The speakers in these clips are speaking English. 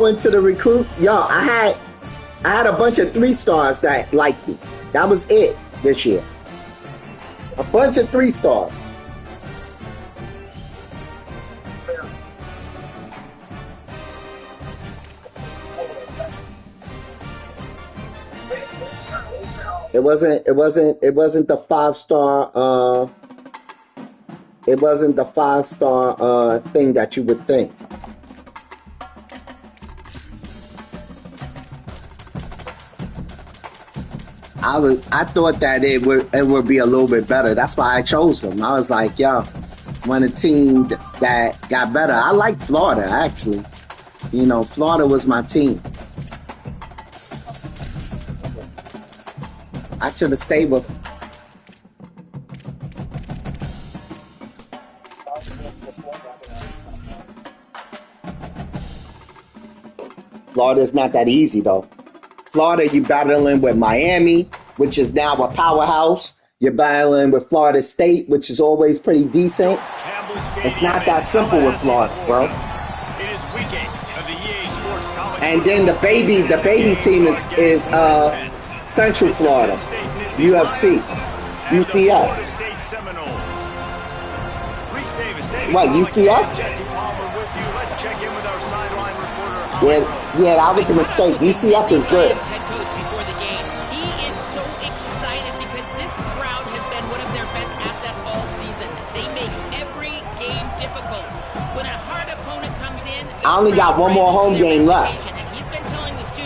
Went to the recruit. Yo, I had a bunch of 3-stars that liked me. That was it this year. A bunch of 3-stars. It wasn't the 5-star it wasn't the 5-star thing that you would think. I thought that it would be a little bit better. That's why I chose them. I was like, yo, want a team that got better. I like Florida, actually. You know, Florida was my team. I should have stayed with. Florida's not that easy, though. Florida, you're battling with Miami, which is now a powerhouse. You're battling with Florida State, which is always pretty decent. It's not that simple with Florida, bro. And then the baby team is Central Florida, UFC, UCF. What, UCF? Yeah, that was a mistake. UCF is good. Head coach before the game. He is so excited because this crowd has been one of their best assets all season. They make every game difficult. When a hard opponent comes in, I only got one more home game left,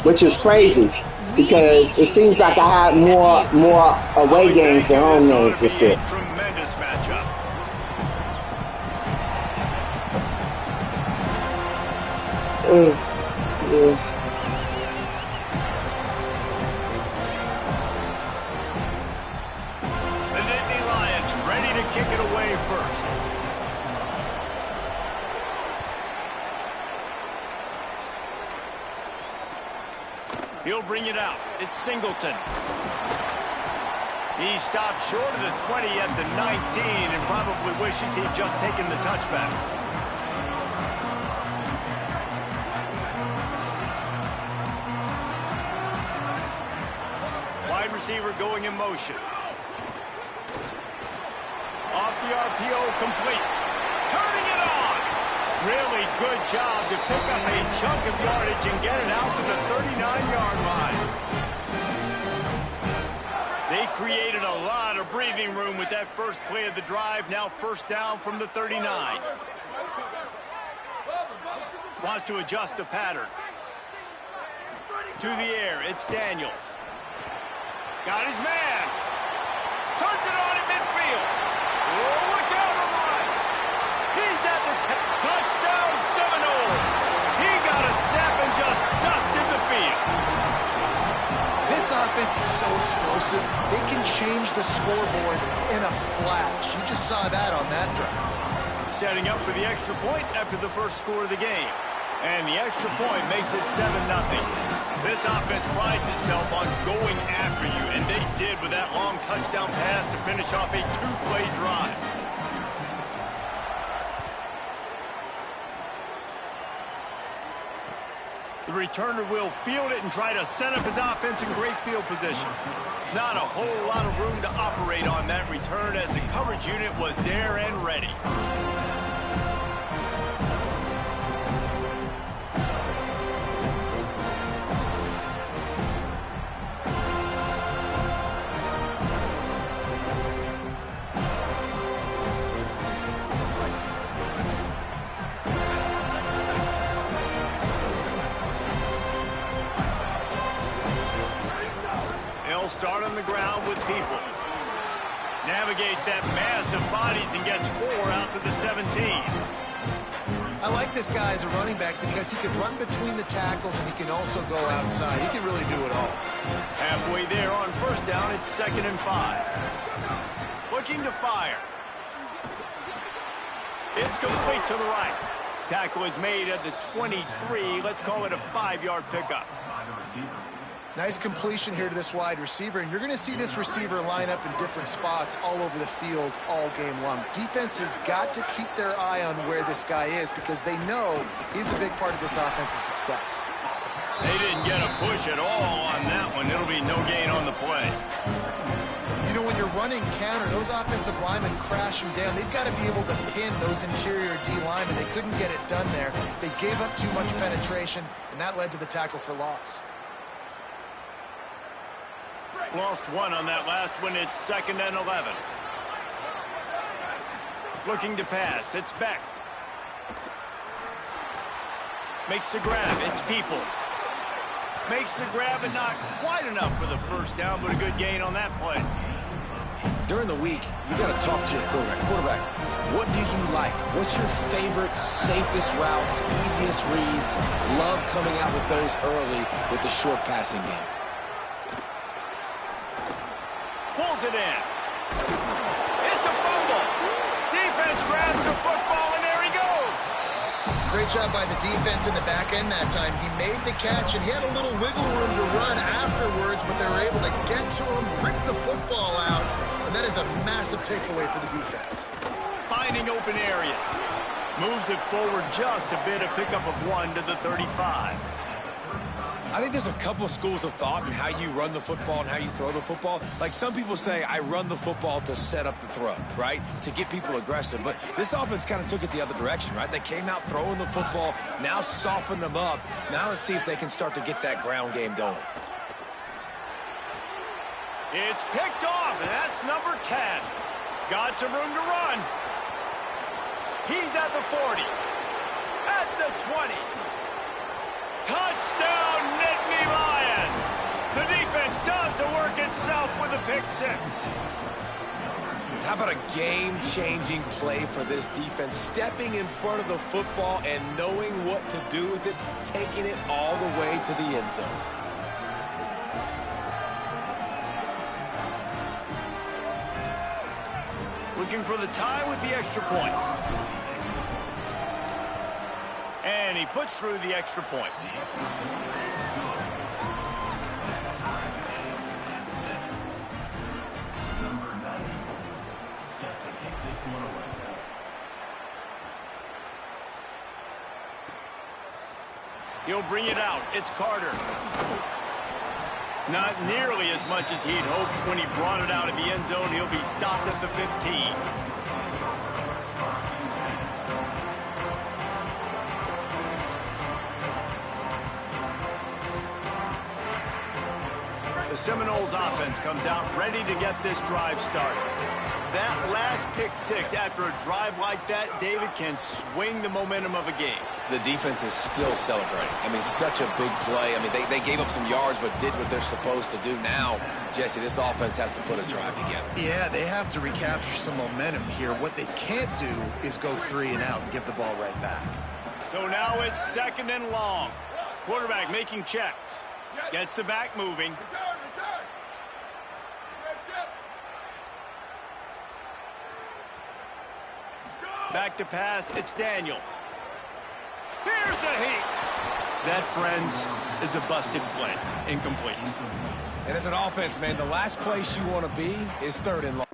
which is crazy because it seems like I had more away games than home games this year. Tremendous matchup. The Nittany Lions ready to kick it away first. He'll bring it out. It's Singleton. He stopped short of the 20 at the 19 and probably wishes he'd just taken the touchback. Wide receiver going in motion. Off the RPO, complete. Turning it on. Really good job to pick up a chunk of yardage and get it out to the 39-yard line. They created a lot of breathing room with that first play of the drive. Now first down from the 39. Wants to adjust the pattern. To the air, it's Daniels. Got his man. Turns it on in midfield. Oh, look down the line. He's at the touchdown Seminoles. He got a step and just dusted the field. This offense is so explosive, they can change the scoreboard in a flash. You just saw that on that drive. Setting up for the extra point after the first score of the game. And the extra point makes it 7-0. This offense prides itself on going after you, and they did with that long touchdown pass to finish off a 2-play drive. The returner will field it and try to set up his offense in great field position. Not a whole lot of room to operate on that return as the coverage unit was there and ready. Start on the ground with people. Navigates that mass of bodies and gets 4 out to the 17. I like this guy as a running back because he can run between the tackles and he can also go outside. He can really do it all. Halfway there on first down, it's 2nd and 5. Looking to fire. It's complete to the right. Tackle is made at the 23. Let's call it a 5-yard pickup. Nice completion here to this wide receiver, and you're going to see this receiver line up in different spots all over the field all game long. Defense has got to keep their eye on where this guy is because they know he's a big part of this offense's success. They didn't get a push at all on that one. It'll be no gain on the play. You know, when you're running counter, those offensive linemen crashing down, they've got to be able to pin those interior D linemen. They couldn't get it done there. They gave up too much penetration, and that led to the tackle for loss. Lost one on that last one. It's 2nd and 11. Looking to pass. It's Beck. Makes the grab. It's Peoples. Makes the grab, but not quite enough for the first down, but a good gain on that play. During the week, you got to talk to your quarterback. Quarterback, what do you like? What's your favorite, safest routes, easiest reads? Love coming out with those early with the short passing game. Pulls it in. It's a fumble. Defense grabs the football, and there he goes. Great job by the defense in the back end that time. He made the catch, and he had a little wiggle room to run afterwards, but they were able to get to him, rip the football out, and that is a massive takeaway for the defense. Finding open areas. Moves it forward just a bit, a pickup of 1 to the 35. I think there's a couple schools of thought in how you run the football and how you throw the football. Like some people say, I run the football to set up the throw, right? To get people aggressive. But this offense kind of took it the other direction, right? They came out throwing the football, now softened them up. Now let's see if they can start to get that ground game going. It's picked off, and that's number 10. Got some room to run. He's at the 40. At the 20. Touchdown, Nittany Lions! The defense does the work itself with a pick 6. How about a game-changing play for this defense? Stepping in front of the football and knowing what to do with it, taking it all the way to the end zone. Looking for the tie with the extra point. And he puts through the extra point. He'll bring it out. It's Carter. Not nearly as much as he'd hoped when he brought it out of the end zone. He'll be stopped at the 15. The Seminoles offense comes out ready to get this drive started. That last pick 6 after a drive like that, David, can swing the momentum of a game. The defense is still celebrating. I mean, such a big play. I mean, they gave up some yards but did what they're supposed to do. Now, Jesse, this offense has to put a drive together. Yeah, they have to recapture some momentum here. What they can't do is go 3 and out and give the ball right back. So now it's 2nd and long. Quarterback making checks. Gets the back moving. Back to pass, it's Daniels. Here's a heat. That, friends, is a busted play. Incomplete. And as an offense, man, the last place you want to be is 3rd and long.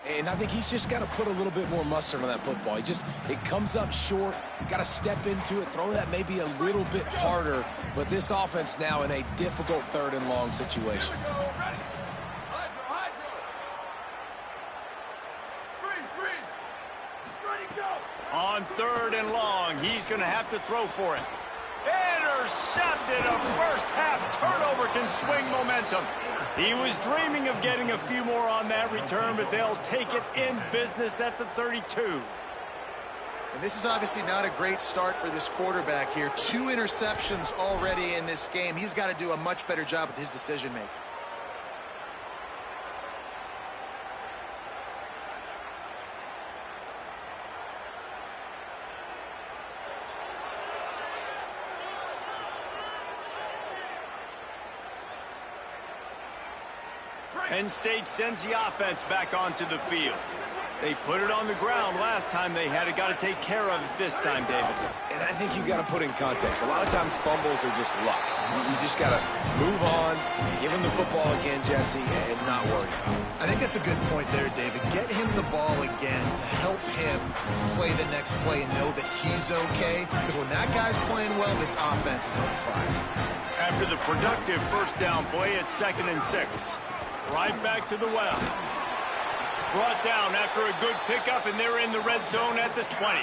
And I think he's just got to put a little bit more mustard on that football. It comes up short, got to step into it, throw that maybe a little bit harder. But this offense now in a difficult 3rd and long situation. On 3rd and long, he's going to have to throw for it. Intercepted. A first half turnover can swing momentum. He was dreaming of getting a few more on that return, but they'll take it in business at the 32. And this is obviously not a great start for this quarterback here. 2 interceptions already in this game. He's got to do a much better job with his decision-making. Penn State sends the offense back onto the field. They put it on the ground last time they had it. Got to take care of it this time, David. And I think you've got to put in context. A lot of times fumbles are just luck. You just got to move on, give him the football again, Jesse, and not worry about it. I think that's a good point there, David. Get him the ball again to help him play the next play and know that he's okay. Because when that guy's playing well, this offense is on fire. After the productive first down play, it's 2nd and 6. Right back to the well. Brought down after a good pickup, and they're in the red zone at the 20.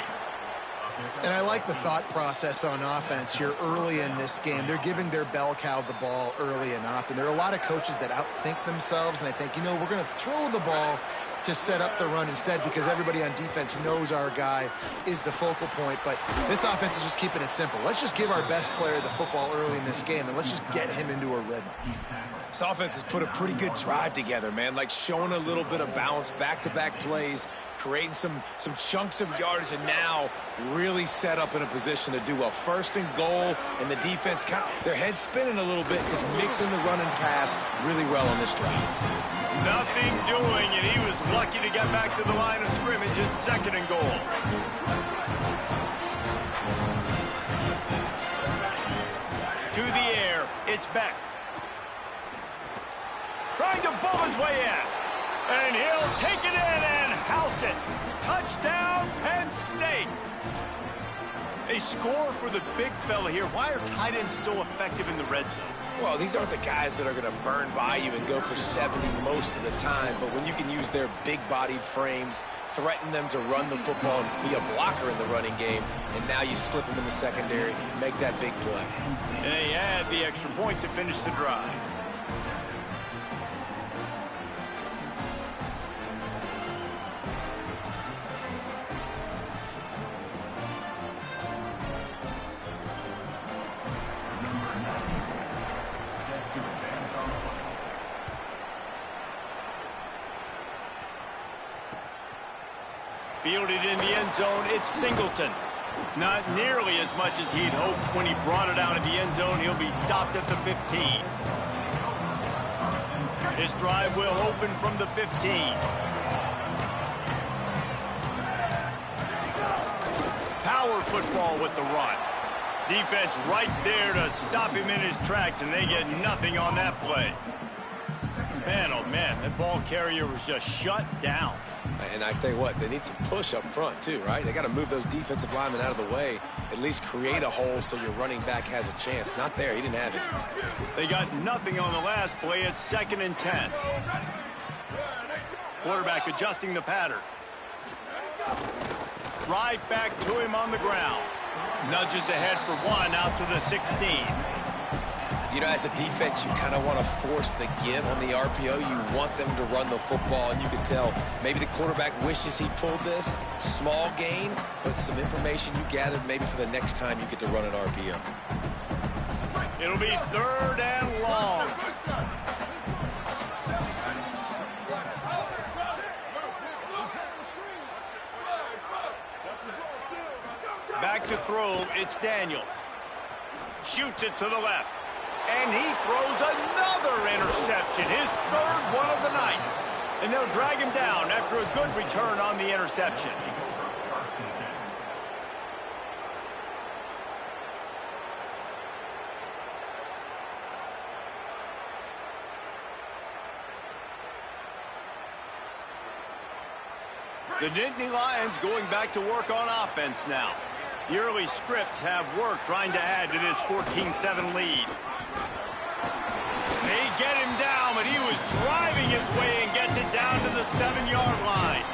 And I like the thought process on offense here early in this game. They're giving their bell cow the ball early and often. There are a lot of coaches that outthink themselves, and they think, you know, we're going to throw the ball to set up the run instead because everybody on defense knows our guy is the focal point. But this offense is just keeping it simple. Let's just give our best player the football early in this game, and let's just get him into a rhythm. This offense has put a pretty good drive together, man, like showing a little bit of balance, back-to-back plays, creating some chunks of yardage, and now really set up in a position to do well. 1st and goal, and the defense, their heads spinning a little bit, just mixing the run and pass really well on this drive. Nothing doing, and he was lucky to get back to the line of scrimmage. It's 2nd and goal. To the air, it's Beck. Trying to bull his way in. And he'll take it in and house it. Touchdown, Penn State. A score for the big fella here. Why are tight ends so effective in the red zone? Well, these aren't the guys that are going to burn by you and go for 70 most of the time, but when you can use their big-bodied frames, threaten them to run the football and be a blocker in the running game, and now you slip them in the secondary, make that big play. And they add the extra point to finish the drive. Fielded in the end zone, it's Singleton. Not nearly as much as he'd hoped when he brought it out of the end zone. He'll be stopped at the 15. This drive will open from the 15. Power football with the run. Defense right there to stop him in his tracks, and they get nothing on that play. Man, oh man, that ball carrier was just shut down. And I tell you what, they need some push up front too, right? They got to move those defensive linemen out of the way, at least create a hole so your running back has a chance. Not there, he didn't have it. They got nothing on the last play. It's 2nd and 10. Quarterback adjusting the pattern. Right back to him on the ground. Nudges ahead for 1 out to the 16. You know, as a defense, you kind of want to force the give on the RPO. You want them to run the football, and you can tell maybe the quarterback wishes he pulled this. Small gain, but some information you gathered maybe for the next time you get to run an RPO. It'll be 3rd and long. Back to throw, it's Daniels. Shoots it to the left. And he throws another interception, his 3rd one of the night. And they'll drag him down after a good return on the interception. The Nittany Lions going back to work on offense now. The early scripts have worked trying to add to this 14-7 lead. They get him down, but he was driving his way and gets it down to the 7-yard line.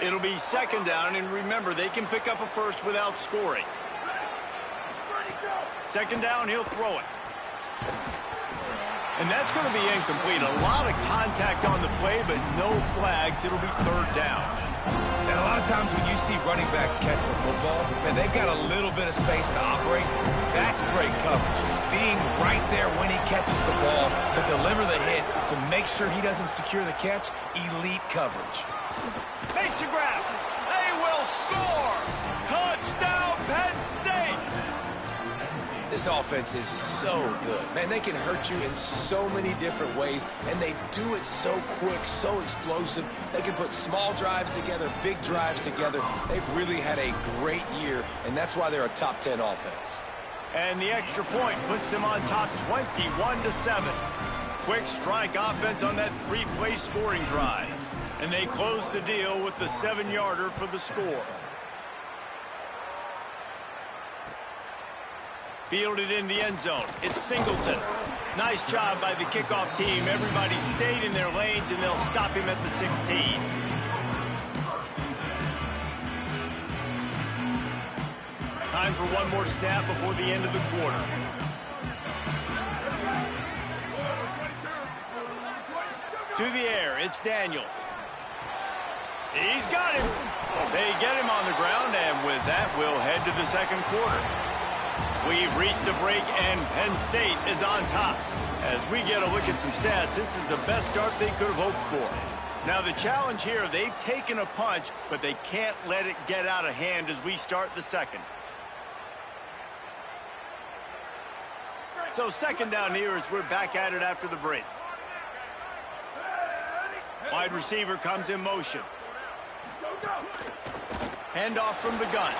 It'll be second down, and remember, they can pick up a first without scoring. Second down, he'll throw it. And that's going to be incomplete. A lot of contact on the play, but no flags. It'll be third down. And a lot of times when you see running backs catch the football, man, they've got a little bit of space to operate. That's great coverage. Being right there when he catches the ball to deliver the hit, to make sure he doesn't secure the catch, elite coverage. Makes a grab. They will score. Touchdown, Penn State. This offense is so good. Man, they can hurt you in so many different ways, and they do it so quick, so explosive. They can put small drives together, big drives together. They've really had a great year, and that's why they're a top 10 offense. And the extra point puts them on top 21-7. Quick strike offense on that 3-play scoring drive. And they close the deal with the 7-yarder for the score. Fielded in the end zone. It's Singleton. Nice job by the kickoff team. Everybody stayed in their lanes, and they'll stop him at the 16. Time for one more snap before the end of the quarter. To the air, it's Daniels. He's got him. They get him on the ground, and with that, we'll head to the second quarter. We've reached the break, and Penn State is on top. As we get a look at some stats, this is the best start they could have hoped for. Now, the challenge here, they've taken a punch, but they can't let it get out of hand as we start the second. So second down here as we're back at it after the break. Wide receiver comes in motion. Handoff from the gun.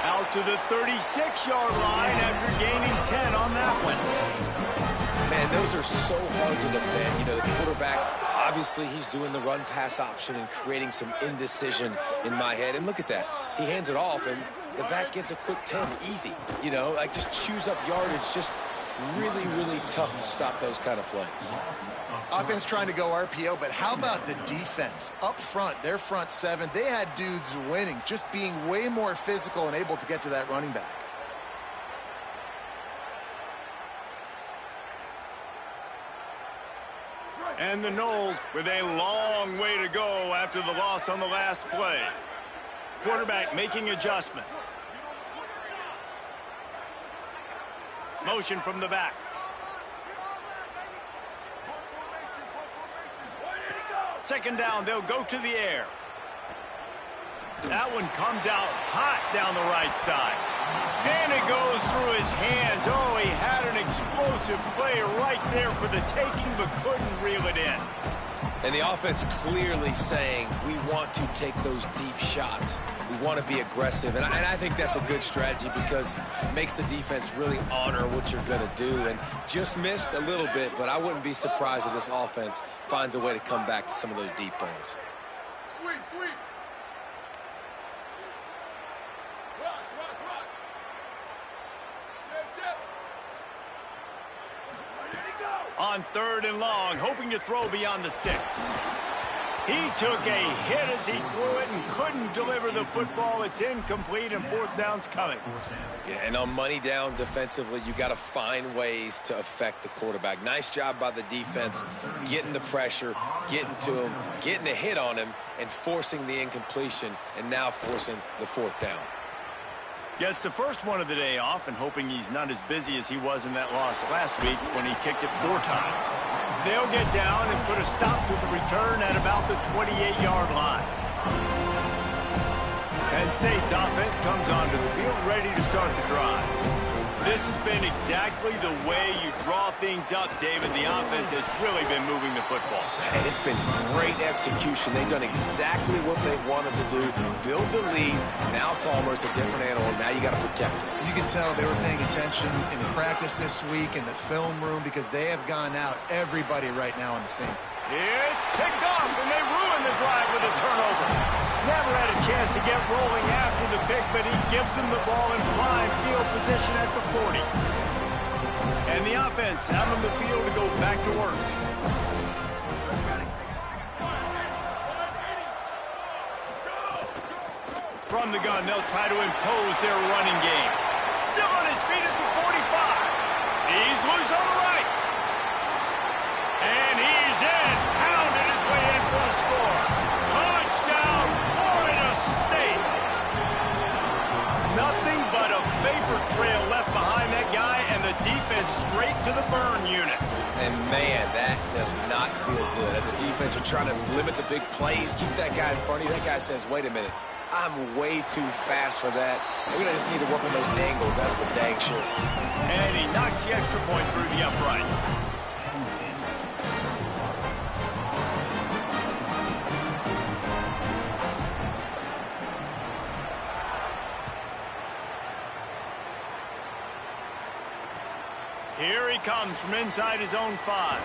Out to the 36-yard line after gaining 10 on that one. Man, those are so hard to defend. You know, the quarterback, obviously he's doing the run-pass option and creating some indecision in my head. And look at that. He hands it off, and the back gets a quick 10. Easy. You know, like just chews up yardage. Just really, really tough to stop those kind of plays. Offense trying to go RPO, but how about the defense? Up front, their front seven, they had dudes winning, just being way more physical and able to get to that running back. And the Noles with a long way to go after the loss on the last play. Quarterback making adjustments. Motion from the back. Second down, they'll go to the air. That one comes out hot down the right side. And it goes through his hands. Oh, he had an explosive play right there for the taking, but couldn't reel it in. And the offense clearly saying, we want to take those deep shots. We want to be aggressive. And I think that's a good strategy because it makes the defense really honor what you're going to do. And just missed a little bit, but I wouldn't be surprised if this offense finds a way to come back to some of those deep balls. Sweet. On third and long, hoping to throw beyond the sticks. He took a hit as he threw it and couldn't deliver the football. It's incomplete, and fourth down's coming. Yeah, and on money down defensively, you got to find ways to affect the quarterback. Nice job by the defense, getting the pressure, getting to him, getting a hit on him, and forcing the incompletion, and now forcing the fourth down. Gets the first one of the day off and hoping he's not as busy as he was in that loss last week when he kicked it 4 times. They'll get down and put a stop to the return at about the 28-yard line. Penn State's offense comes onto the field ready to start the drive. This has been exactly the way you draw things up, David. The offense has really been moving the football. And it's been great execution. They've done exactly what they've wanted to do. Build the lead. Now Palmer's a different animal. Now you got to protect it. You can tell they were paying attention in practice this week in the film room because they have gone out everybody right now on the same. It's picked off, and they ruin the drive with a turnover. Never had a chance to get rolling after the pick, but he gives them the ball in prime field position at the 40. And the offense out on the field to go back to work. From the gun, they'll try to impose their running game. Still on his feet at the 45. He's loose on the right. And he's in. Pounded his way in for the score. Touchdown, Florida State. Nothing but a vapor trail left behind that guy, and the defense straight to the burn unit. And, man, that does not feel good. As a defense, you're trying to limit the big plays, keep that guy in front of you. That guy says, wait a minute, I'm way too fast for that. We're going to just need to work on those angles. That's for dang sure. And he knocks the extra point through the uprights. Here he comes from inside his own 5.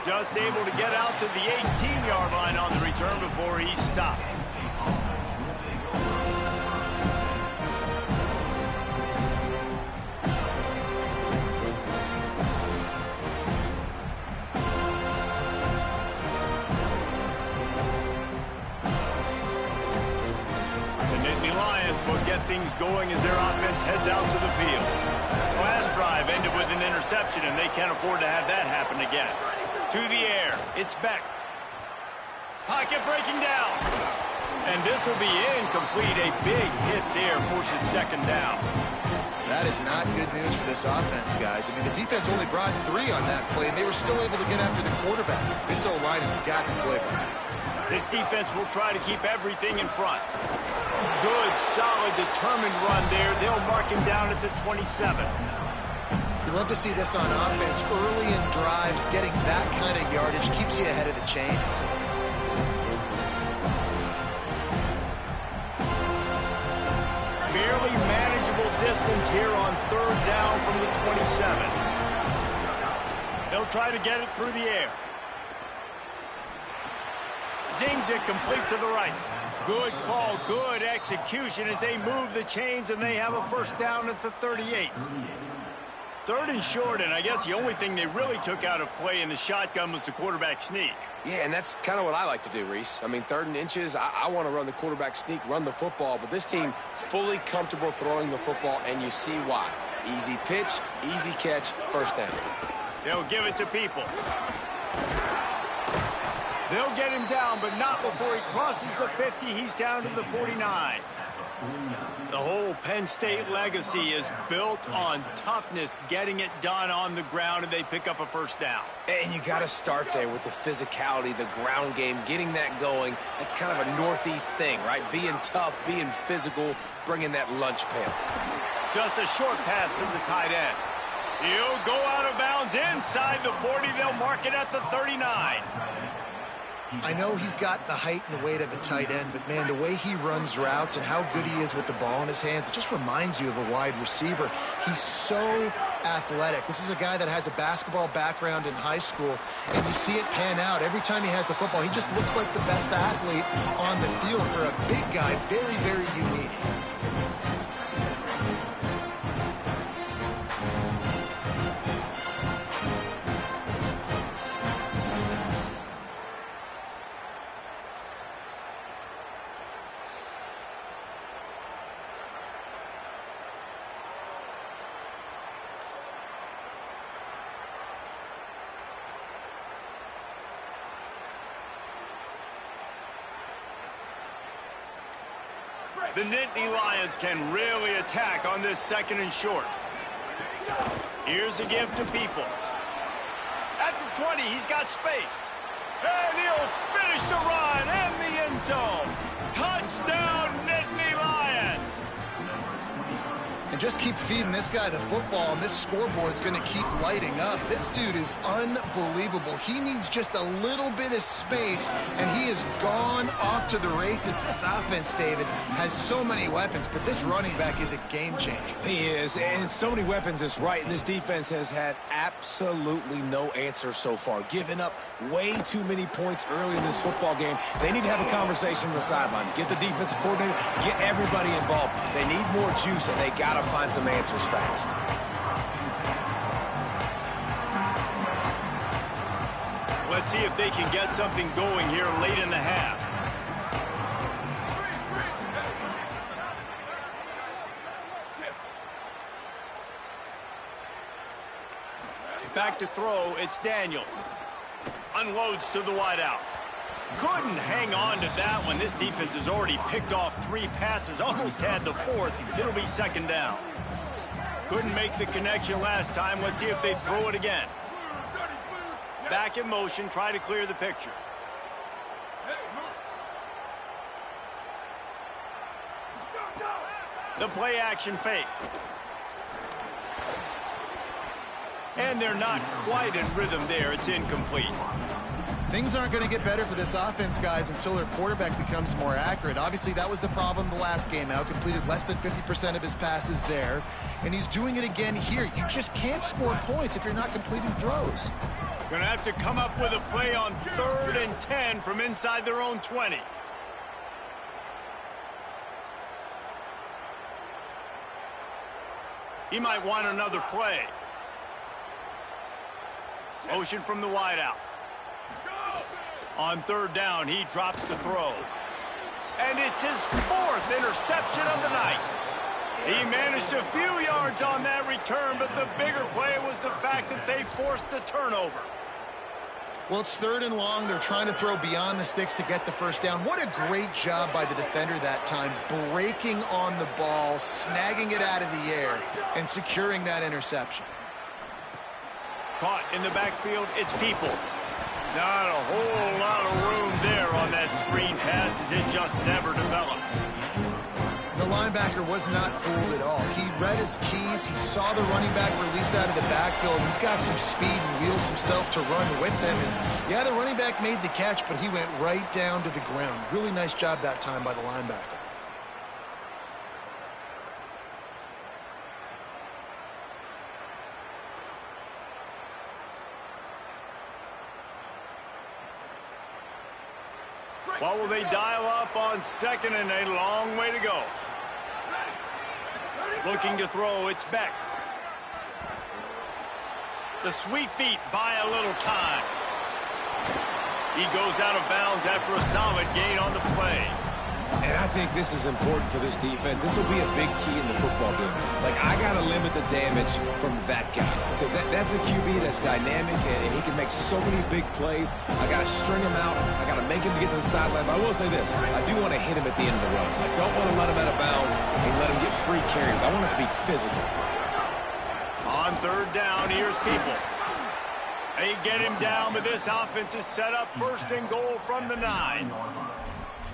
Just able to get out to the 18-yard line on the return before he stopped. The Nittany Lions will get things going as their offense heads out to the field. Last drive ended with an interception, and they can't afford to have that happen again. To the air, it's Beck. Pocket breaking down. And this will be incomplete. A big hit there forces second down. That is not good news for this offense, guys. I mean, the defense only brought 3 on that play, and they were still able to get after the quarterback. This O-line has got to play better. This defense will try to keep everything in front. Good, solid, determined run there. They'll mark him down at the 27. You love to see this on offense. Early in drives, getting that kind of yardage keeps you ahead of the chains. Fairly manageable distance here on third down from the 27. They'll try to get it through the air. Zings it complete to the right. Good call, good execution as they move the chains, and they have a first down at the 38. Third and short, and I guess the only thing they really took out of play in the shotgun was the quarterback sneak. Yeah, and that's kind of what I like to do, Reese. I mean, 3rd and inches, I want to run the quarterback sneak, run the football, but this team fully comfortable throwing the football, and you see why. Easy pitch, easy catch, first down. They'll give it to People. They'll get him down, but not before he crosses the 50. He's down to the 49. The whole Penn State legacy is built on toughness, getting it done on the ground, and they pick up a first down. And you got to start there with the physicality, the ground game, getting that going. It's kind of a Northeast thing, right? Being tough, being physical, bringing that lunch pail. Just a short pass to the tight end. He'll go out of bounds inside the 40. They'll mark it at the 39. I know he's got the height and the weight of a tight end, but, man, the way he runs routes and how good he is with the ball in his hands, it just reminds you of a wide receiver. He's so athletic. This is a guy that has a basketball background in high school, and you see it pan out. Every time he has the football, he just looks like the best athlete on the field. For a big guy, very, very unique. The Nittany Lions can really attack on this 2nd and short. Here's a give to Peoples. At the 20, he's got space. And he'll finish the run in the end zone. Touchdown, Nittany Lions! And just keep feeding this guy the football, and this scoreboard's going to keep lighting up. This dude is unbelievable. He needs just a little bit of space, and he is gone off to the races. This offense, David, has so many weapons, but this running back is a game changer. He is, and so many weapons is right, and this defense has had absolutely no answer so far. Giving up way too many points early in this football game. They need to have a conversation on the sidelines. Get the defensive coordinator, get everybody involved. They need more juice, and they got to find some answers fast. Let's see if they can get something going here late in the half. Back to throw, it's Daniels. Unloads to the wideout. Couldn't hang on to that one. This defense has already picked off 3 passes, almost had the 4th. It'll be 2nd down. Couldn't make the connection last time. Let's see if they throw it again. Back in motion, try to clear the picture. The play action fake. And they're not quite in rhythm there. It's incomplete. Things aren't going to get better for this offense, guys, until their quarterback becomes more accurate. Obviously, that was the problem the last game out. Completed less than 50% of his passes there. And he's doing it again here. You just can't score points if you're not completing throws. Going to have to come up with a play on 3rd and 10 from inside their own 20. He might want another play. Motion from the wideout. On 3rd down, he drops the throw. And it's his 4th interception of the night. He managed a few yards on that return, but the bigger play was the fact that they forced the turnover. Well, it's 3rd and long. They're trying to throw beyond the sticks to get the 1st down. What a great job by the defender that time, breaking on the ball, snagging it out of the air, and securing that interception. Caught in the backfield, it's Peoples. Not a whole lot of room there on that screen pass as it just never developed. The linebacker was not fooled at all. He read his keys. He saw the running back release out of the backfield. He's got some speed and wheels himself to run with them. And yeah, the running back made the catch, but he went right down to the ground. Really nice job that time by the linebacker. What will they dial up on 2nd and a long way to go? Looking to throw, it's Beck. The sweet feet buy a little time. He goes out of bounds after a solid gain on the play. And I think this is important for this defense. This will be a big key in the football game. Like, I got to limit the damage from that guy. Because that's a QB that's dynamic, and he can make so many big plays. I got to string him out. I got to make him get to the sideline. But I will say this. I do want to hit him at the end of the runs. I don't want to let him out of bounds and let him get free carries. I want it to be physical. On 3rd down, here's Peoples. They get him down, but this offense is set up 1st and goal from the 9.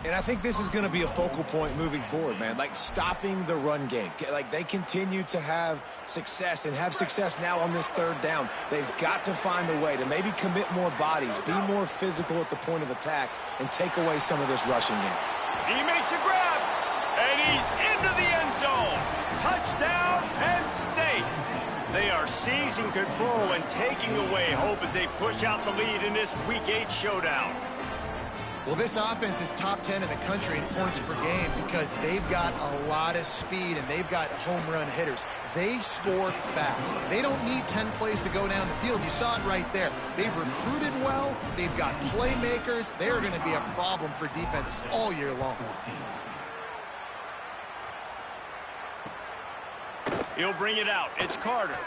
And I think this is going to be a focal point moving forward, man. Like, stopping the run game. Like, they continue to have success and have success now on this 3rd down. They've got to find a way to maybe commit more bodies, be more physical at the point of attack, and take away some of this rushing game. He makes a grab, and he's into the end zone. Touchdown, Penn State. They are seizing control and taking away hope as they push out the lead in this Week 8 showdown. Well, this offense is top 10 in the country in points per game because they've got a lot of speed and they've got home run hitters. They score fast. They don't need 10 plays to go down the field. You saw it right there. They've recruited well. They've got playmakers. They're going to be a problem for defenses all year long. He'll bring it out. It's Carter.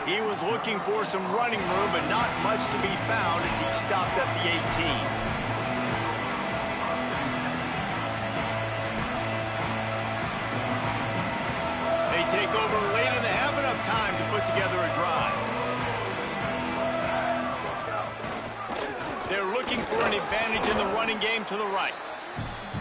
He was looking for some running room, but not much to be found as he stopped at the 18. They take over late in the half, enough time to put together a drive. They're looking for an advantage in the running game to the right.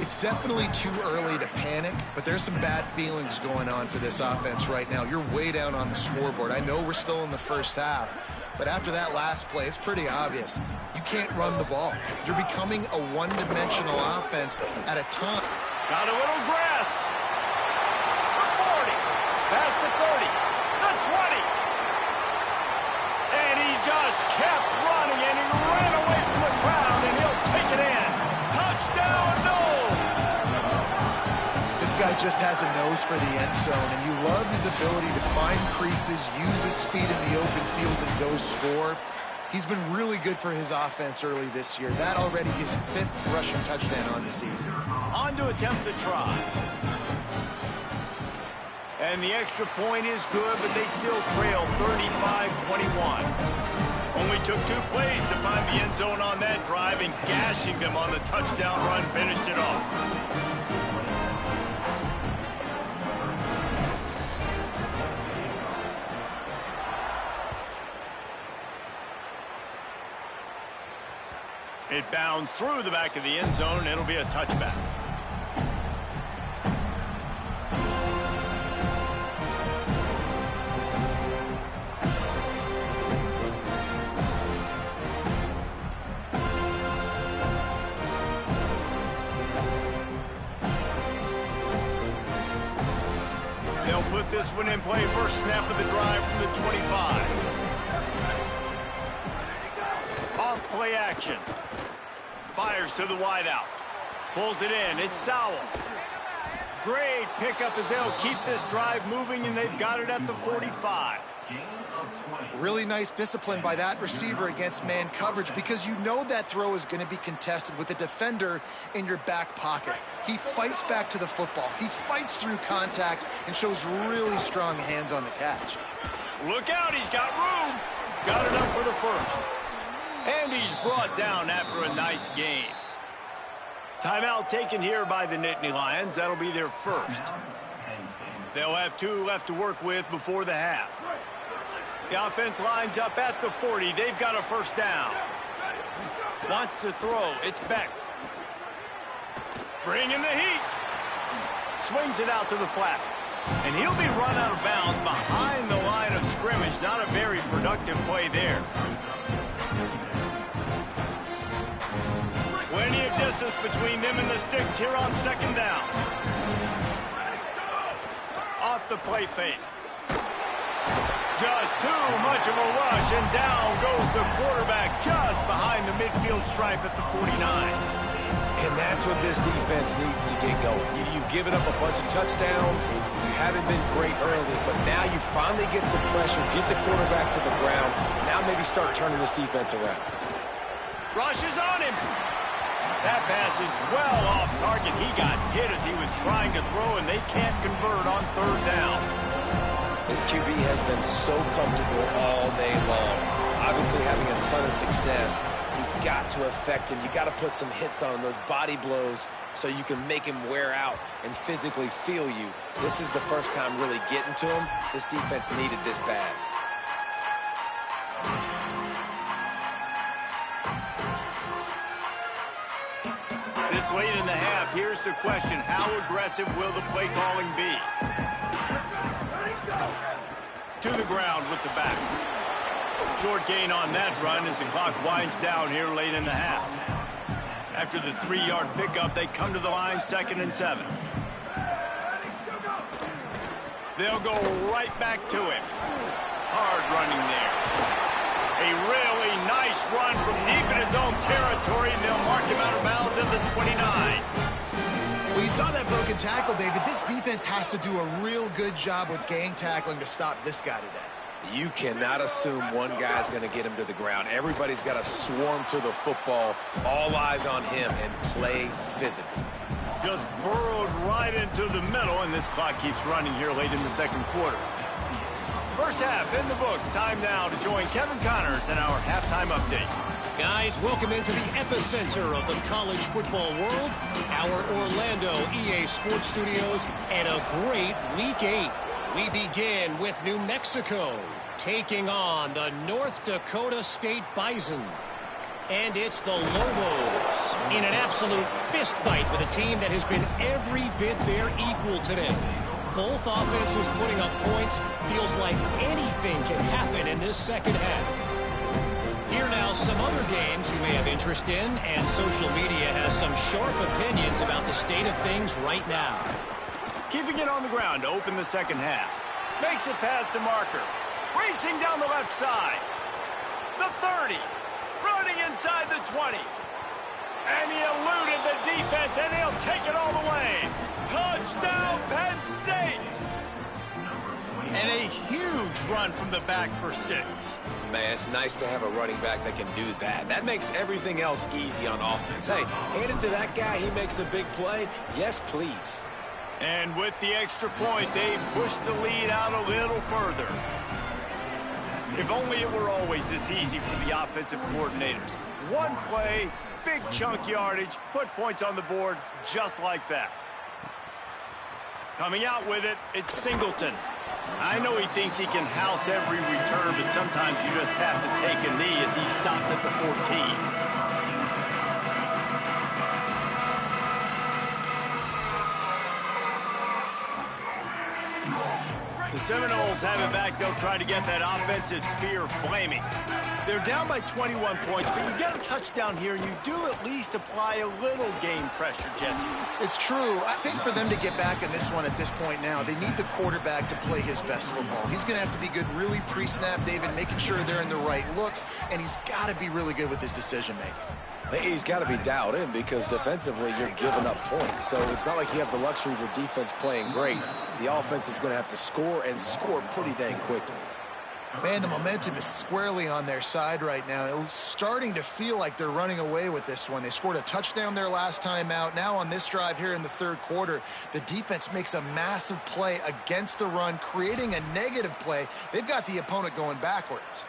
It's definitely too early to panic, but there's some bad feelings going on for this offense right now. You're way down on the scoreboard. I know we're still in the first half, but after that last play, it's pretty obvious. You can't run the ball. You're becoming a one-dimensional offense at a time. Got a little grass. The 40. Past the 30. The 20. And he just kept running, and he ran away from the crowd, and he'll take it in. Touchdown, Knowles! This guy just has a nose for the end zone, and you love his ability to find creases, use his speed in the open field, and go score. He's been really good for his offense early this year. That already his 5th rushing touchdown on the season. On to attempt the try. And the extra point is good, but they still trail 35-21. Only took 2 plays to find the end zone on that drive, and gashing them on the touchdown run finished it off. It bounds through the back of the end zone, and it'll be a touchback. They'll put this one in play. First snap of the drive from the 25. Off play action. Fires to the wideout. Pulls it in. It's Sowell. Great pickup as they'll keep this drive moving, and they've got it at the 45. Really nice discipline by that receiver against man coverage, because you know that throw is going to be contested with a defender in your back pocket. He fights back to the football. He fights through contact and shows really strong hands on the catch. Look out, he's got room. Got it up for the first. And he's brought down after a nice game. Timeout taken here by the Nittany Lions. That'll be their first. They'll have 2 left to work with before the half. The offense lines up at the 40. They've got a first down. Wants to throw. It's Becht. Bringing the heat. Swings it out to the flat. And he'll be run out of bounds behind the line of scrimmage. Not a very productive play there. Plenty of distance between them and the sticks here on second down. Off the play fake. Just too much of a rush, and down goes the quarterback just behind the midfield stripe at the 49. And that's what this defense needs to get going. You've given up a bunch of touchdowns. You haven't been great early, but now you finally get some pressure, get the quarterback to the ground. Now maybe start turning this defense around. Rush is on him. That pass is well off target. He got hit as he was trying to throw, and they can't convert on third down. This QB has been so comfortable all day long. Obviously having a ton of success. You've got to affect him. You've got to put some hits on him, those body blows, so you can make him wear out and physically feel you. This is the first time really getting to him. This defense needed this bad. This late in the half, here's the question. How aggressive will the play calling be? To the ground with the back. Short gain on that run as the clock winds down here late in the half. After the 3-yard pickup, they come to the line 2nd and 7. They'll go right back to him. Hard running there. A really nice run from deep in his own territory, and they'll mark him out of bounds at the 29. Well, you saw that broken tackle, David. This defense has to do a real good job with gang tackling to stop this guy today. You cannot assume one guy's going to get him to the ground. Everybody's got to swarm to the football, all eyes on him, and play physically. Just burrowed right into the middle, and this clock keeps running here late in the second quarter. First half in the books. Time now to join Kevin Connors in our halftime update. Guys, welcome into the epicenter of the college football world, our Orlando EA Sports Studios, and a great Week 8. We begin with New Mexico, taking on the North Dakota State Bison. And it's the Lobos in an absolute fist fight with a team that has been every bit their equal today. Both offenses putting up points. Feels like anything can happen in this second half. Here now, some other games you may have interest in, and social media has some sharp opinions about the state of things right now. Keeping it on the ground to open the second half. Makes it past the marker. Racing down the left side. The 30. Running inside the 20. And he eluded the defense, and he'll take it all the way. Touchdown, Penn State! And a huge run from the back for 6. Man, it's nice to have a running back that can do that. That makes everything else easy on offense. Hey, hand it to that guy. He makes a big play. Yes, please. And with the extra point, they push the lead out a little further. If only it were always this easy for the offensive coordinators. One play, big chunk yardage, put points on the board just like that. Coming out with it, it's Singleton. I know he thinks he can house every return, but sometimes you just have to take a knee as he stopped at the 14. The Seminoles have it back. They'll try to get that offensive spear flaming. They're down by 21 points, but you get a touchdown here, and you do at least apply a little game pressure, Jesse. It's true. I think for them to get back in this one at this point now, they need the quarterback to play his best football. He's going to have to be good really pre-snap, David, making sure they're in the right looks, and he's got to be really good with his decision-making. He's got to be dialed in because defensively you're giving up points. So it's not like you have the luxury of your defense playing great. The offense is going to have to score and score pretty dang quickly. Man, the momentum is squarely on their side right now. It's starting to feel like they're running away with this one. They scored a touchdown their last time out. Now on this drive here in the third quarter, the defense makes a massive play against the run, creating a negative play. They've got the opponent going backwards.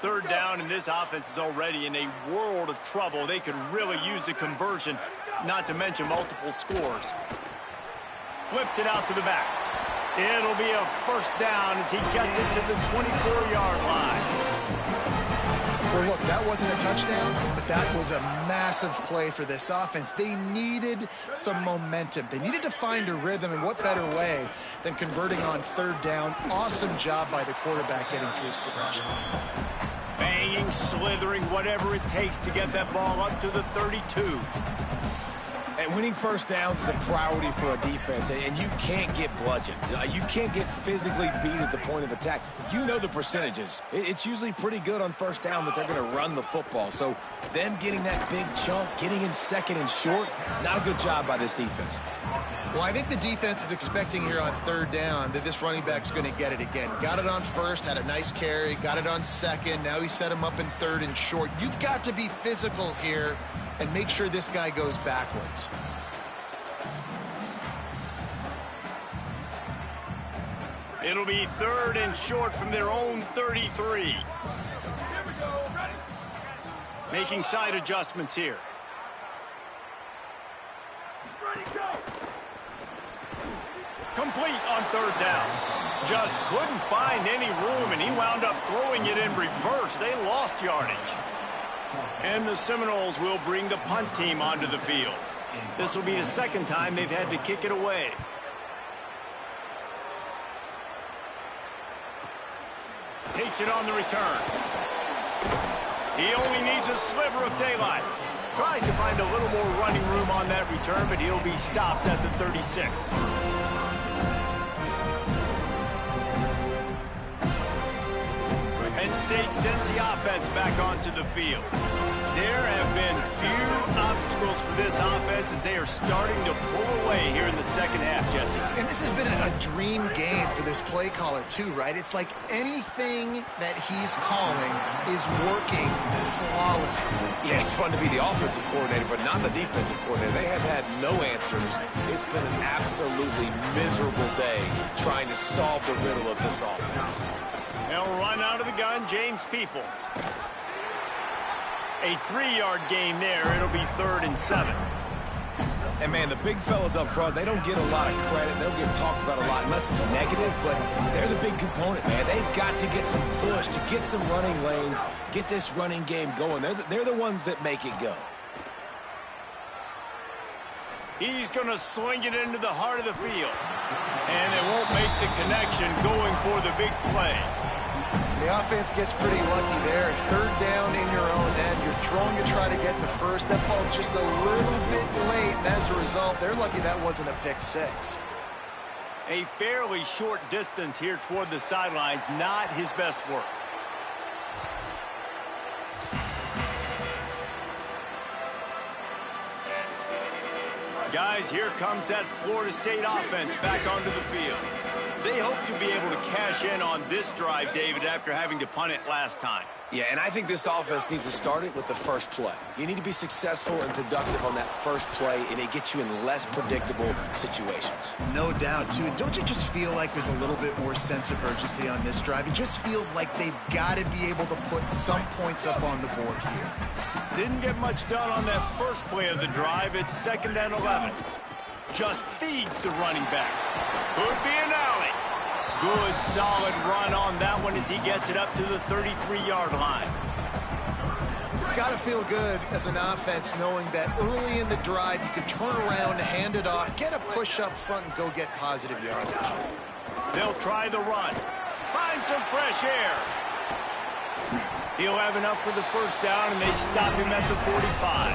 Third down, and this offense is already in a world of trouble. They could really use a conversion, not to mention multiple scores. Flips it out to the back. It'll be a first down as he gets it to the 24-yard line. Well, look, that wasn't a touchdown, but that was a massive play for this offense. They needed some momentum. They needed to find a rhythm, and what better way than converting on third down. Awesome job by the quarterback getting through his progression. Banging, slithering, whatever it takes to get that ball up to the 32. And winning first downs is a priority for a defense, and you can't get bludgeoned. You can't get physically beat at the point of attack. You know the percentages. It's usually pretty good on first down that they're going to run the football. So them getting that big chunk, getting in second and short, not a good job by this defense. Well, I think the defense is expecting here on third down that this running back's going to get it again. He got it on first, had a nice carry, got it on second. Now he set him up in third and short. You've got to be physical here and make sure this guy goes backwards. It'll be third and short from their own 33. Making side adjustments here. Complete on third down. Just couldn't find any room, and he wound up throwing it in reverse. They lost yardage. And the Seminoles will bring the punt team onto the field. This will be the second time they've had to kick it away. Takes it on the return. He only needs a sliver of daylight. Tries to find a little more running room on that return, but he'll be stopped at the 36. Penn State sends the offense back onto the field. There have been few obstacles for this offense as they are starting to pull away here in the second half, Jesse. And this has been a dream game for this play caller too, right? It's like anything that he's calling is working flawlessly. Yeah, it's fun to be the offensive coordinator, but not the defensive coordinator. They have had no answers. It's been an absolutely miserable day trying to solve the riddle of this offense. They'll run out of the gun, James Peoples. A 3-yard gain there. It'll be 3rd and 7. And, man, the big fellas up front, they don't get a lot of credit. They don't get talked about a lot unless it's negative, but they're the big component, man. They've got to get some push, to get some running lanes, get this running game going. They're the ones that make it go. He's going to swing it into the heart of the field. And it won't make the connection going for the big play. The offense gets pretty lucky there. Third down in your own end. You're throwing to try to get the first. That ball just a little bit late, and as a result, they're lucky that wasn't a pick six. A fairly short distance here toward the sidelines, not his best work. Guys, here comes that Florida State offense back onto the field. They hope to be able to cash in on this drive, David, after having to punt it last time. Yeah, and I think this offense needs to start it with the first play. You need to be successful and productive on that first play, and it gets you in less predictable situations. No doubt, too. And don't you just feel like there's a little bit more sense of urgency on this drive? It just feels like they've got to be able to put some points up on the board here. Didn't get much done on that first play of the drive. It's 2nd and 11. Just feeds the running back. Could be an alley. Good, solid run on that one as he gets it up to the 33-yard line. It's got to feel good as an offense knowing that early in the drive you can turn around, hand it off, get a push up front, and go get positive yardage. They'll try the run. Find some fresh air. He'll have enough for the first down, and they stop him at the 45.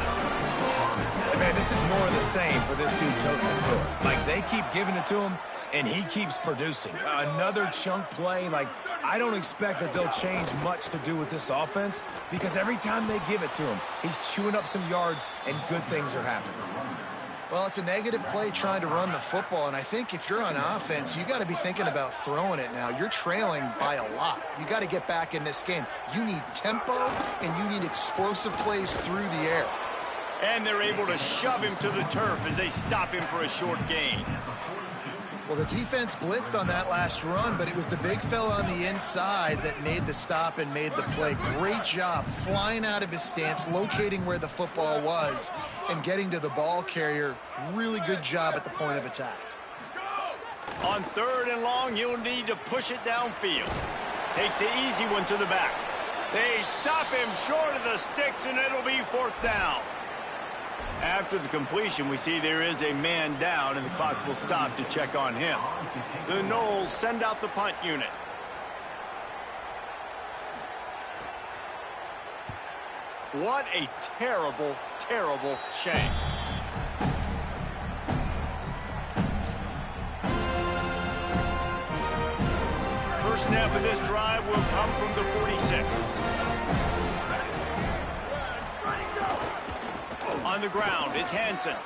Hey, man, this is more of the same for this dude toting the pill. Like, they keep giving it to him, and he keeps producing. Another chunk play. Like, I don't expect that they'll change much to do with this offense because every time they give it to him, he's chewing up some yards, and good things are happening. Well, it's a negative play trying to run the football, and I think if you're on offense, you got to be thinking about throwing it now. You're trailing by a lot. You got to get back in this game. You need tempo, and you need explosive plays through the air. And they're able to shove him to the turf as they stop him for a short gain. Well, the defense blitzed on that last run, but it was the big fella on the inside that made the stop and made the play. Great job flying out of his stance, locating where the football was, and getting to the ball carrier. Really good job at the point of attack. On 3rd and long, you'll need to push it downfield. Takes the easy one to the back. They stop him short of the sticks, and it'll be 4th down. After the completion, we see there is a man down, and the clock will stop to check on him. The Noles send out the punt unit. What a terrible, terrible shame. First snap of this drive will come from the 46. On the ground, it's Hansen.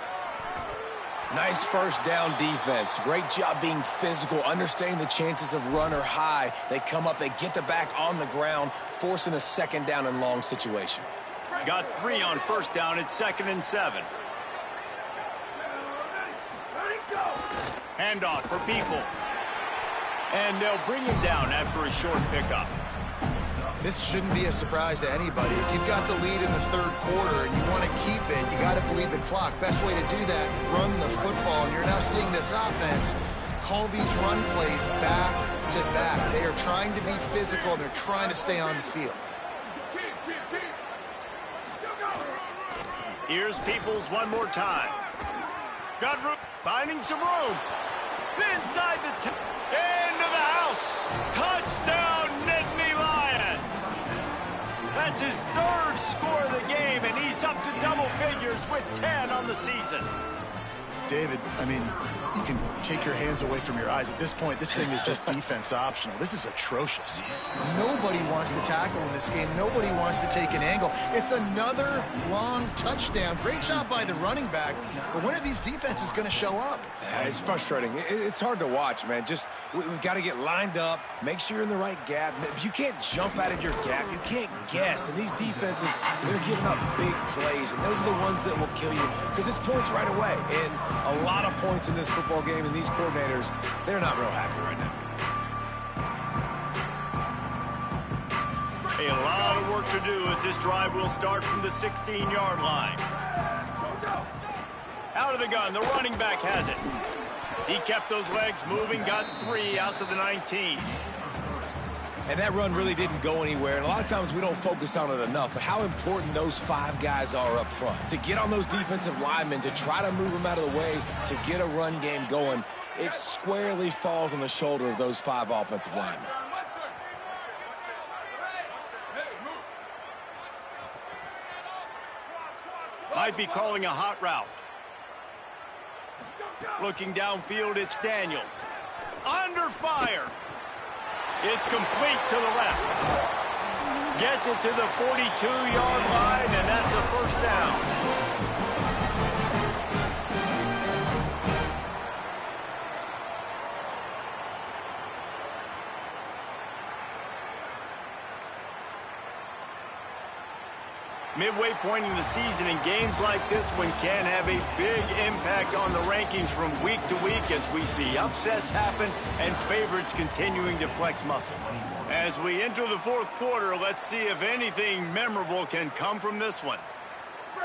Nice first down defense. Great job being physical, understanding the chances of run are high. They come up, they get the back on the ground, forcing a 2nd down and long situation. Got 3 on first down. It's 2nd and 7. Handoff for Peoples. And they'll bring him down after a short pickup. This shouldn't be a surprise to anybody. If you've got the lead in the 3rd quarter and you want to keep it, you got to bleed the clock. Best way to do that, run the football. And you're now seeing this offense call these run plays back to back. They are trying to be physical. They're trying to stay on the field. Here's Peoples one more time. Got room, finding some room. Inside the into the house. Touchdown, Nittany Lions. That's his 3rd score of the game, and he's up to double figures with 10 on the season. David, I mean, you can take your hands away from your eyes. At this point, this thing is just defense optional. This is atrocious. Nobody wants to tackle in this game. Nobody wants to take an angle. It's another long touchdown. Great job by the running back. But when are these defenses going to show up? It's frustrating. It's hard to watch, man. Just we've got to get lined up, make sure you're in the right gap. You can't jump out of your gap. You can't guess. And these defenses, they're giving up big plays, and those are the ones that will kill you because it's points right away. And a lot of points in this football game, and these coordinators, they're not real happy right now. A lot of work to do as this drive will start from the 16-yard line. Out of the gun. The running back has it. He kept those legs moving, got 3 out to the 19. And that run really didn't go anywhere. And a lot of times we don't focus on it enough. But how important those 5 guys are up front. To get on those defensive linemen, to try to move them out of the way, to get a run game going, it squarely falls on the shoulder of those 5 offensive linemen. Might be calling a hot route. Looking downfield, it's Daniels. Under fire. It's complete to the left. Gets it to the 42-yard line, and that's a first down. Midway point in the season, and games like this one can have a big impact on the rankings from week to week as we see upsets happen and favorites continuing to flex muscle. As we enter the fourth quarter, let's see if anything memorable can come from this one.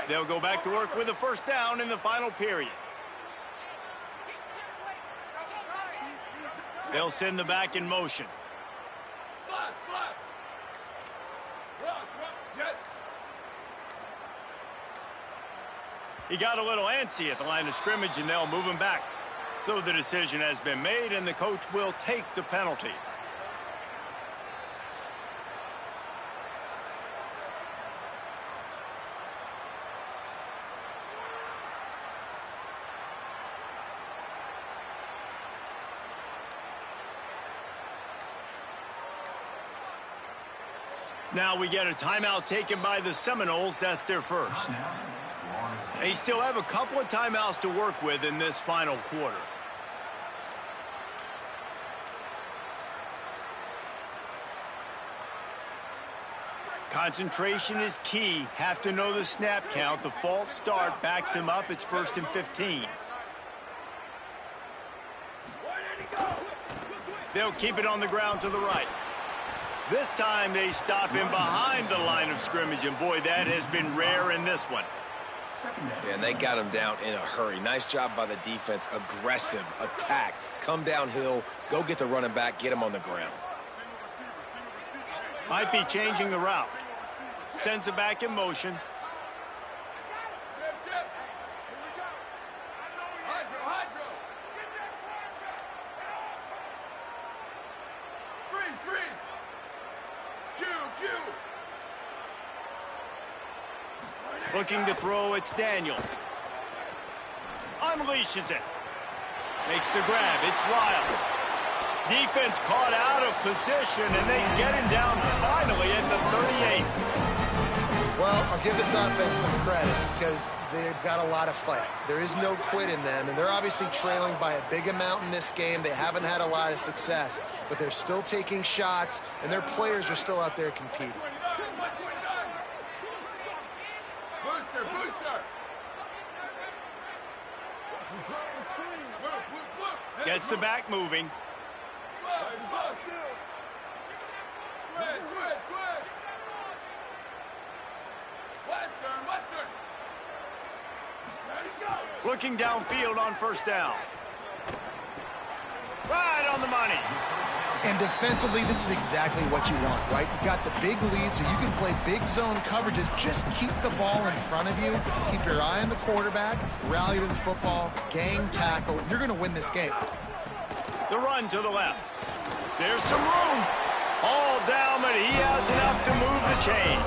They'll go back to work with a first down in the final period. They'll send the back in motion. He got a little antsy at the line of scrimmage, and they'll move him back. So the decision has been made, and the coach will take the penalty. Now we get a timeout taken by the Seminoles. That's their first. They still have a couple of timeouts to work with in this final quarter. Concentration is key. Have to know the snap count. The false start backs him up. It's 1st and 15. They'll keep it on the ground to the right. This time they stop him behind the line of scrimmage, and boy, that has been rare in this one. Yeah, and they got him down in a hurry. Nice job by the defense. Aggressive attack. Come downhill. Go get the running back. Get him on the ground. Might be changing the route. Sends it back in motion. Looking to throw, it's Daniels. Unleashes it. Makes the grab, it's Lyles. Defense caught out of position, and they get him down finally at the 38. Well, I'll give this offense some credit because they've got a lot of fight. There is no quit in them, and they're obviously trailing by a big amount in this game. They haven't had a lot of success, but they're still taking shots, and their players are still out there competing. Gets the back moving. Looking downfield on first down. Right on the money. And defensively, this is exactly what you want, right? You got the big lead, so you can play big zone coverages. Just keep the ball in front of you. Keep your eye on the quarterback. Rally to the football. Gang tackle. You're going to win this game. The run to the left. There's some room. All down, but he has enough to move the chains.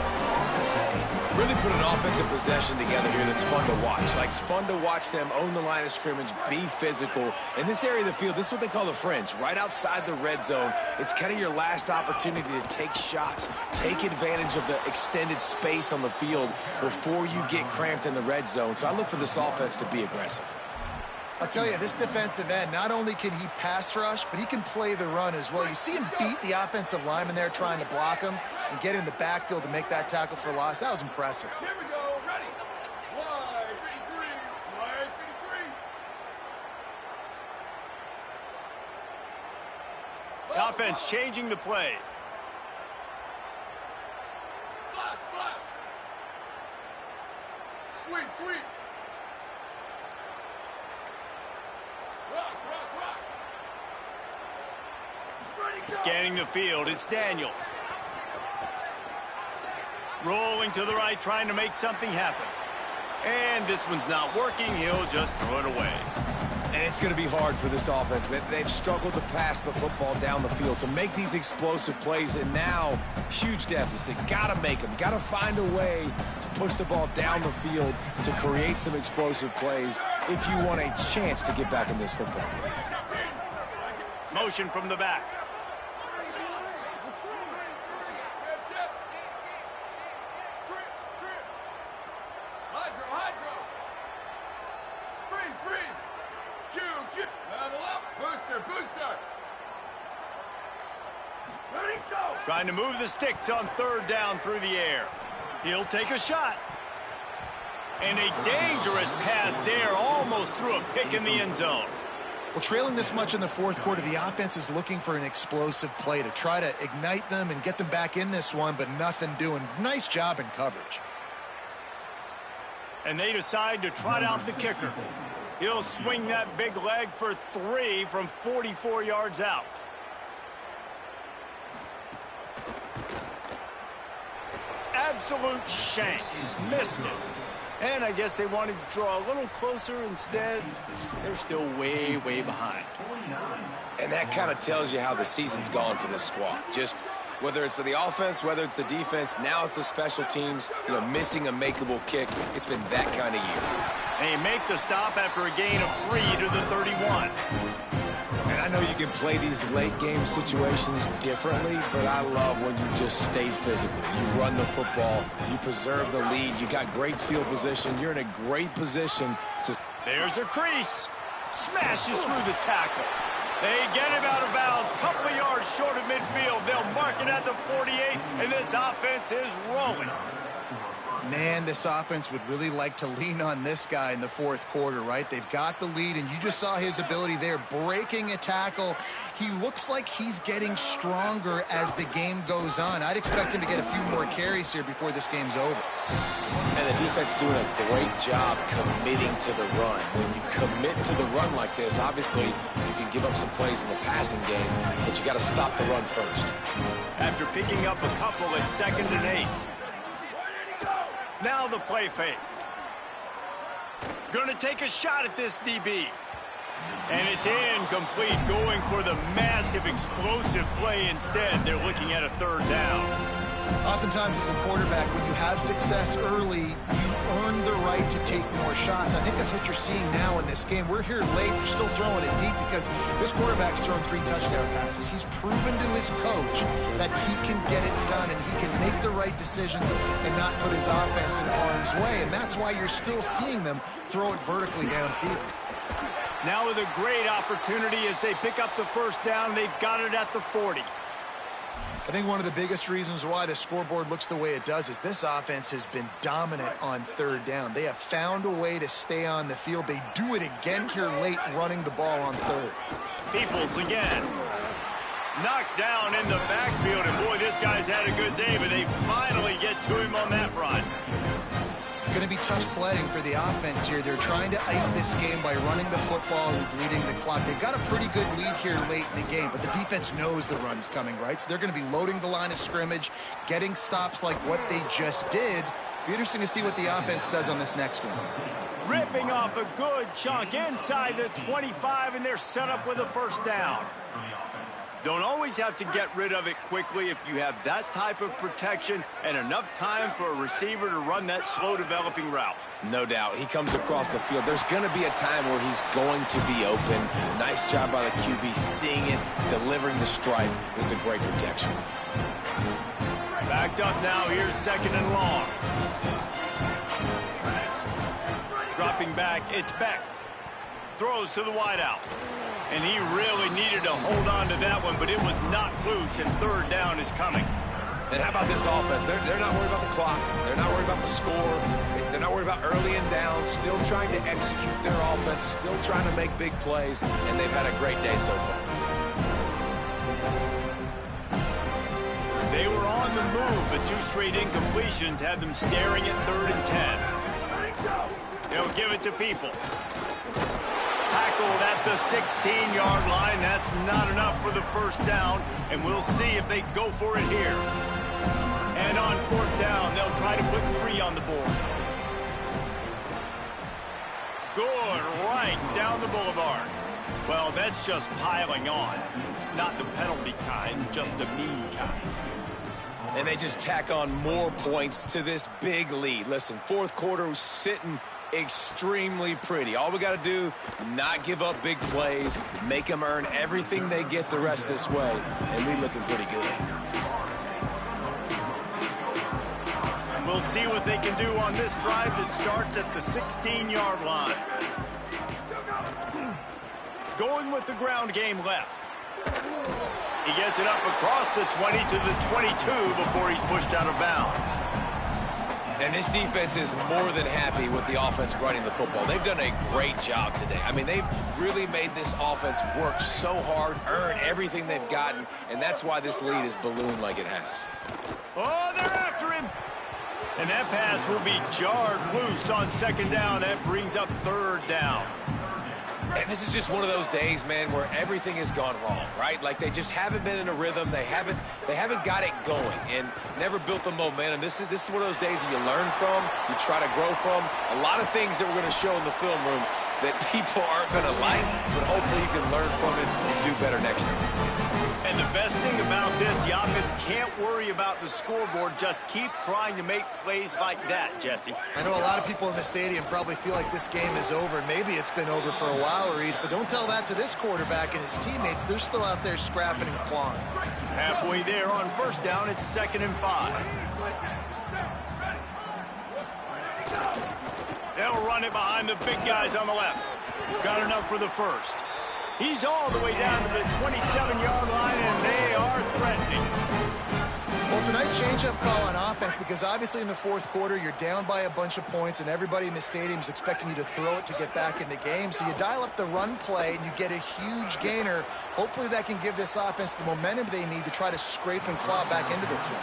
Really put an offensive possession together here that's fun to watch. Like, it's fun to watch them own the line of scrimmage, be physical. In this area of the field, this is what they call the fringe, right outside the red zone. It's kind of your last opportunity to take shots, take advantage of the extended space on the field before you get cramped in the red zone. So I look for this offense to be aggressive. I'll tell you, this defensive end, not only can he pass rush, but he can play the run as well. You see him beat the offensive lineman there trying to block him and get in the backfield to make that tackle for loss. That was impressive. Here we go, ready. Wide 53, wide 53. The offense changing the play. Sweep. Scanning the field, it's Daniels. Rolling to the right, trying to make something happen. And this one's not working. He'll just throw it away. And it's going to be hard for this offense, man. They've struggled to pass the football down the field to make these explosive plays, and now huge deficit. Got to make them. Got to find a way to push the ball down the field to create some explosive plays if you want a chance to get back in this football game. Motion from the back. Trying to move the sticks on third down through the air. He'll take a shot. And a dangerous pass there, almost threw a pick in the end zone. Well, trailing this much in the fourth quarter, the offense is looking for an explosive play to try to ignite them and get them back in this one, but nothing doing. Nice job in coverage. And they decide to trot out the kicker. He'll swing that big leg for 3 from 44 yards out. Absolute shank. Missed it. And I guess they wanted to draw a little closer. Instead, they're still way, way behind. And that kind of tells you how the season's gone for this squad. Just whether it's the offense, whether it's the defense, now it's the special teams, missing a makeable kick. It's been that kind of year. They make the stop after a gain of 3 to the 31. And I know you can play these late game situations differently, but I love when you just stay physical. You run the football, you preserve the lead, you got great field position, you're in a great position to... There's a crease. Smashes through the tackle. They get him out of bounds, couple of yards short of midfield. They'll mark it at the 48, and this offense is rolling. Man, this offense would really like to lean on this guy in the fourth quarter, right? They've got the lead, and you just saw his ability there, breaking a tackle. He looks like he's getting stronger as the game goes on. I'd expect him to get a few more carries here before this game's over. And the defense doing a great job committing to the run. When you commit to the run like this, obviously you can give up some plays in the passing game, but you got to stop the run first. After picking up a couple at 2nd and 8. Now the play fake. Going to take a shot at this DB. And it's incomplete, going for the massive explosive play instead. They're looking at a 3rd down. Oftentimes as a quarterback, when you have success early, you earn the right to take more shots. I think that's what you're seeing now in this game. We're here late. They're still throwing it deep because this quarterback's thrown 3 touchdown passes. He's proven to his coach that he can get it done and he can make the right decisions and not put his offense in harm's way. And that's why you're still seeing them throw it vertically downfield. Now with a great opportunity as they pick up the 1st down. They've got it at the 40. I think one of the biggest reasons why the scoreboard looks the way it does is this offense has been dominant on 3rd down. They have found a way to stay on the field. They do it again here late, running the ball on 3rd. Peoples again. Knocked down in the backfield, and boy, this guy's had a good day, but they finally get to him on that run. It's going to be tough sledding for the offense here. They're trying to ice this game by running the football and bleeding the clock. They've got a pretty good lead here late in the game, but the defense knows the run's coming, right? So they're going to be loading the line of scrimmage, getting stops like what they just did. Be interesting to see what the offense does on this next one. Ripping off a good chunk inside the 25, and they're set up with a 1st down. Don't always have to get rid of it quickly if you have that type of protection and enough time for a receiver to run that slow-developing route. No doubt. He comes across the field. There's going to be a time where he's going to be open. Nice job by the QB seeing it, delivering the strike with the great protection. Backed up now. Here's 2nd and long. Dropping back. It's Beck. Throws to the wideout. And he really needed to hold on to that one, but it was not loose, and 3rd down is coming. And how about this offense? They're not worried about the clock. They're not worried about the score. They're not worried about early and down. Still trying to execute their offense. Still trying to make big plays. And they've had a great day so far. They were on the move, but 2 straight incompletions had them staring at 3rd and 10. They'll give it to People. Tackle tackled at the 16-yard line. That's not enough for the first down, and we'll see if they go for it here. And on fourth down, they'll try to put 3 on the board. Good, right down the boulevard. Well, that's just piling on. Not the penalty kind, just the mean kind. And they just tack on more points to this big lead. Listen, fourth quarter was sitting extremely pretty. All we got to do, not give up big plays, make them earn everything they get the rest this way, and we looking pretty good. We'll see what they can do on this drive that starts at the 16-yard line. Going with the ground game left. He gets it up across the 20 to the 22 before he's pushed out of bounds. And this defense is more than happy with the offense running the football. They've done a great job today. I mean, they've really made this offense work so hard, earn everything they've gotten, and that's why this lead is ballooned like it has. Oh, they're after him. And that pass will be jarred loose on second down. That brings up third down. And this is just one of those days, man, where everything has gone wrong, right? Like they just haven't been in a rhythm. They haven't got it going and never built the momentum. This is one of those days that you learn from, you try to grow from. A lot of things that we're going to show in the film room that people aren't going to like, but hopefully you can learn from it and do better next time. And the best thing about this, the offense can't worry about the scoreboard. Just keep trying to make plays like that, Jesse. I know a lot of people in the stadium probably feel like this game is over. Maybe it's been over for a while, Reese, but don't tell that to this quarterback and his teammates. They're still out there scrapping and clawing. Halfway there on first down, it's 2nd and 5. They'll run it behind the big guys on the left. Got enough for the first. He's all the way down to the 27-yard line, and they are threatening. Well, it's a nice change-up call on offense because obviously in the fourth quarter, you're down by a bunch of points, and everybody in the stadium is expecting you to throw it to get back in the game. So you dial up the run play, and you get a huge gainer. Hopefully that can give this offense the momentum they need to try to scrape and claw back into this one.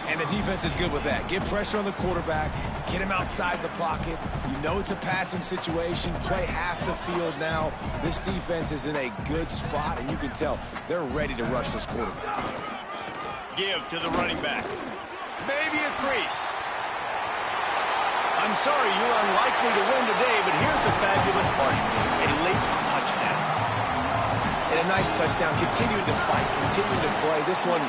And the defense is good with that. Get pressure on the quarterback, get him outside the pocket. You know it's a passing situation. Play half the field now. This defense is in a good spot, and you can tell they're ready to rush this quarterback. Give to the running back. Maybe a crease. I'm sorry you're unlikely to win today, but here's a fabulous part. A late touchdown. And a nice touchdown. Continuing to fight, continuing to play. This one,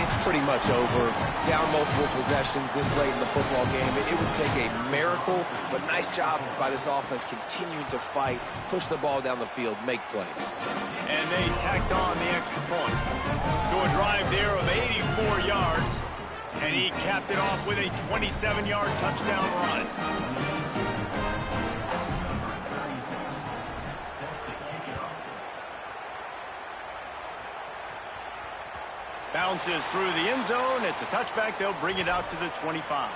it's pretty much over. Down multiple possessions this late in the football game. It would take a miracle, but nice job by this offense continuing to fight, push the ball down the field, make plays. And they tacked on the extra point. So a drive there of 84 yards, and he capped it off with a 27-yard touchdown run. Bounces through the end zone. It's a touchback. They'll bring it out to the 25.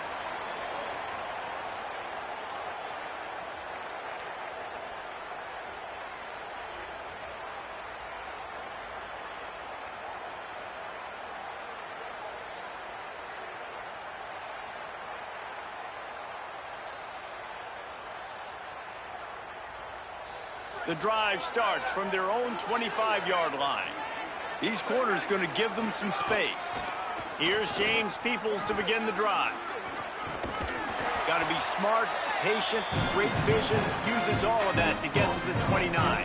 The drive starts from their own 25-yard line. These corners going to give them some space. Here's James Peoples to begin the drive. Got to be smart, patient, great vision. Uses all of that to get to the 29.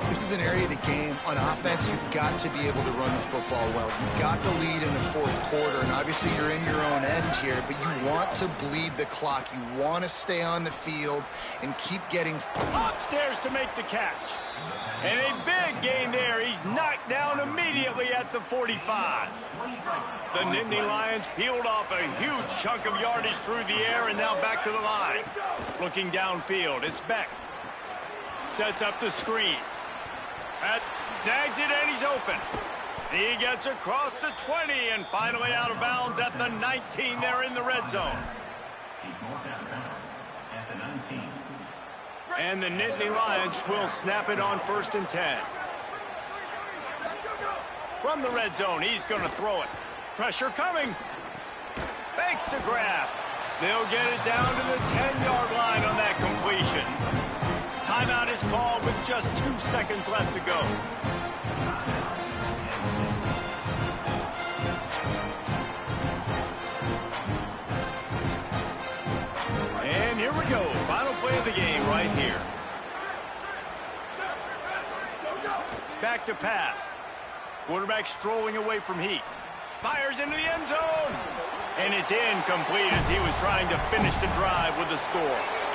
This is an area of the game on offense you've got to be able to run the football well. You've got the lead in the fourth quarter, and obviously you're in your own end here, but you want to bleed the clock. You want to stay on the field and keep getting upstairs to make the catch. And a big gain there. He's knocked down immediately at the 45. The Nittany Lions peeled off a huge chunk of yardage through the air and now back to the line. Looking downfield, it's Beck. Sets up the screen. Snags it and he's open. He gets across the 20 and finally out of bounds at the 19. They're in the red zone. And the Nittany Lions will snap it on 1st and 10. From the red zone, he's going to throw it. Pressure coming. Fakes to grab. They'll get it down to the 10-yard line on that completion. Timeout is called with just 2 seconds left to go. And here we go. Final play of the game right here. Back to pass. Quarterback strolling away from heat. Fires into the end zone. And it's incomplete as he was trying to finish the drive with a score.